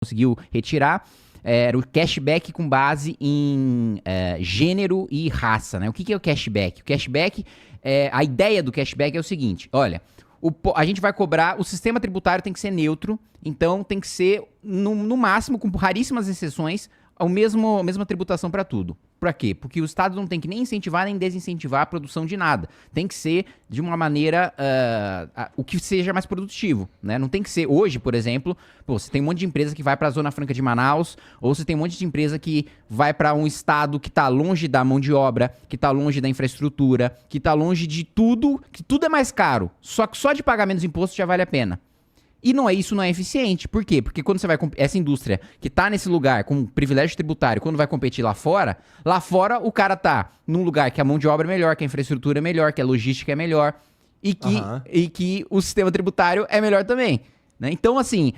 conseguiu retirar, era o cashback com base em gênero e raça, né? O que é o cashback? O cashback, a ideia do cashback é o seguinte, olha, a gente vai cobrar, o sistema tributário tem que ser neutro, então tem que ser, no máximo, com raríssimas exceções, a mesma tributação para tudo. Para quê? Porque o Estado não tem que nem incentivar nem desincentivar a produção de nada. Tem que ser de uma maneira, o que seja mais produtivo, né? Não tem que ser, hoje, por exemplo, você tem um monte de empresa que vai para a Zona Franca de Manaus, ou você tem um monte de empresa que vai para um estado que está longe da mão de obra, que está longe da infraestrutura, que está longe de tudo, que tudo é mais caro. Só que só de pagar menos imposto já vale a pena. E isso não é eficiente. Por quê? Porque quando você vai... Essa indústria que tá nesse lugar com privilégio tributário, quando vai competir lá fora o cara tá num lugar que a mão de obra é melhor, que a infraestrutura é melhor, que a logística é melhor e que o sistema tributário é melhor também. Né? Então, assim,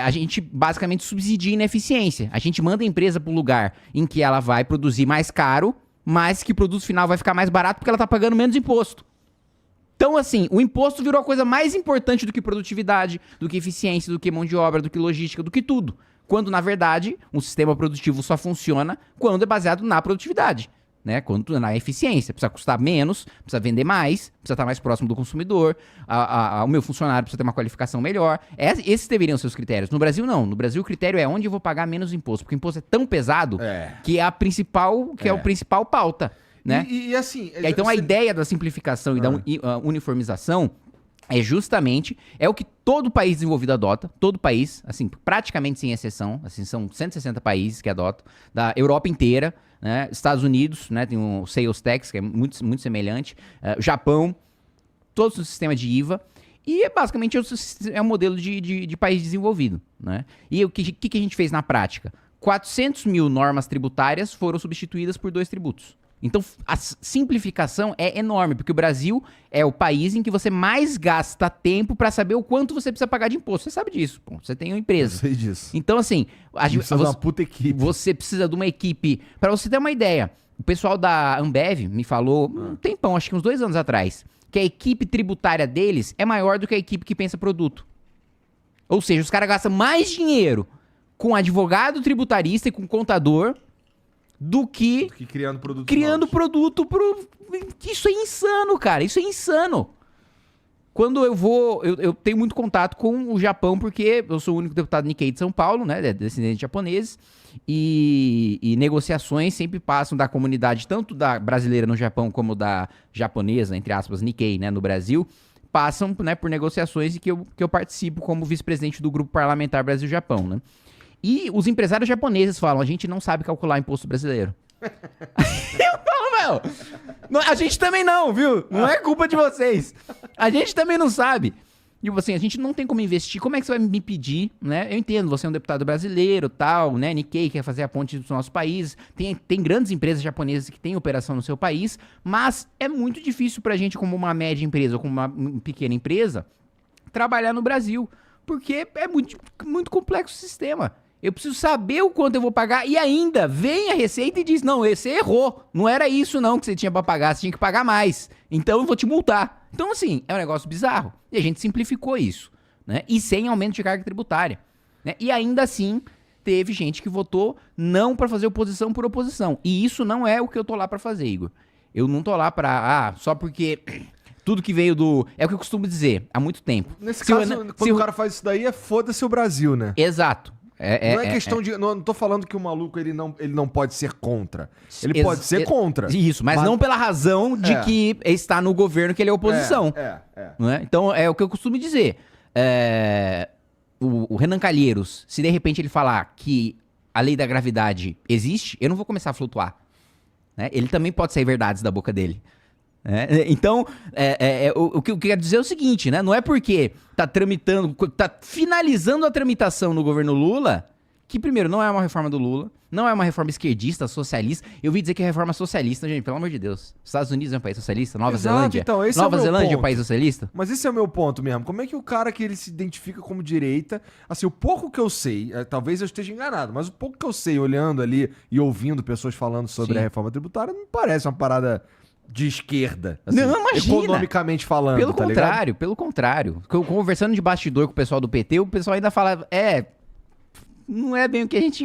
a gente basicamente subsidia ineficiência. A gente manda a empresa pro lugar em que ela vai produzir mais caro, mas que o produto final vai ficar mais barato porque ela tá pagando menos imposto. Então, assim, o imposto virou a coisa mais importante do que produtividade, do que eficiência, do que mão de obra, do que logística, do que tudo. Quando, na verdade, um sistema produtivo só funciona quando é baseado na produtividade, né? Quando na eficiência. Precisa custar menos, precisa vender mais, precisa estar mais próximo do consumidor, o meu funcionário precisa ter uma qualificação melhor. Esses deveriam ser os critérios. No Brasil, não. No Brasil, o critério é onde eu vou pagar menos imposto, porque o imposto é tão pesado que é o principal pauta. Né? E assim... Então a ideia da simplificação e da uniformização é justamente, o que todo país desenvolvido adota, todo país, assim, praticamente sem exceção, assim, são 160 países que adotam, da Europa inteira, né? Estados Unidos, né? Tem o Sales Tax, que é muito, muito semelhante, Japão, todo o sistema de IVA, e basicamente é um modelo de país desenvolvido, né? E o que a gente fez na prática? 400 mil normas tributárias foram substituídas por 2 tributos. Então, a simplificação é enorme, porque o Brasil é o país em que você mais gasta tempo para saber o quanto você precisa pagar de imposto. Você sabe disso, pô. Você tem uma empresa. Eu sei disso. Então, assim... Você precisa de uma puta equipe. Você precisa de uma equipe. Para você ter uma ideia, o pessoal da Ambev me falou um tempão, acho que uns 2 anos atrás, que a equipe tributária deles é maior do que a equipe que pensa produto. Ou seja, os caras gastam mais dinheiro com advogado tributarista e com contador... do que criando produto. Isso é insano, cara. Isso é insano. Quando eu tenho muito contato com o Japão, porque eu sou o único deputado Nikkei de São Paulo, né? Descendente de japoneses. E negociações sempre passam da comunidade, tanto da brasileira no Japão, como da japonesa, entre aspas, Nikkei, né? No Brasil. Passam, né, por negociações e que eu participo como vice-presidente do grupo parlamentar Brasil-Japão, né? E os empresários japoneses falam, a gente não sabe calcular imposto brasileiro. Eu falo, a gente também não, viu? Não é culpa de vocês. A gente também não sabe. Tipo assim, a gente não tem como investir. Como é que você vai me pedir, né? Eu entendo, você é um deputado brasileiro, tal, né? Nikkei quer fazer a ponte dos nossos países. Tem grandes empresas japonesas que têm operação no seu país, mas é muito difícil pra gente, como uma média empresa ou como uma pequena empresa, trabalhar no Brasil. Porque é muito, muito complexo o sistema. Eu preciso saber o quanto eu vou pagar e ainda vem a Receita e diz, não, você errou, não era isso não que você tinha pra pagar, você tinha que pagar mais, então eu vou te multar. Então assim, é um negócio bizarro e a gente simplificou isso, né? E sem aumento de carga tributária, né? E ainda assim, teve gente que votou não pra fazer oposição por oposição e isso não é o que eu tô lá pra fazer, Igor. Eu não tô lá pra, só porque... Tudo que veio do... É o que eu costumo dizer há muito tempo. Nesse caso, quando o cara faz isso daí, foda-se o Brasil, né? Exato. Não é questão de... Não tô falando que o maluco ele não pode ser contra. Ele pode ser contra. Isso, mas não pela razão de que está no governo que ele é oposição. Não é? Então, é o que eu costumo dizer. O Renan Calheiros, se de repente ele falar que a lei da gravidade existe, eu não vou começar a flutuar. Né? Ele também pode sair verdades da boca dele. Então, o que eu quero dizer é o seguinte, né? Não é porque tá finalizando a tramitação no governo Lula, que primeiro, não é uma reforma do Lula, não é uma reforma esquerdista, socialista. Eu ouvi dizer que é reforma socialista, gente, pelo amor de Deus. Estados Unidos é um país socialista, Nova Zelândia. Então, esse Nova Zelândia é um país socialista. Mas esse é o meu ponto mesmo. Como é que o cara que ele se identifica como direita, assim, o pouco que eu sei, talvez eu esteja enganado, mas o pouco que eu sei, olhando ali e ouvindo pessoas falando sobre a reforma tributária, não parece uma parada de esquerda, assim, não, imagina. Economicamente falando, pelo tá contrário, ligado? Pelo contrário. Conversando de bastidor com o pessoal do PT, o pessoal ainda fala, não é bem o que a gente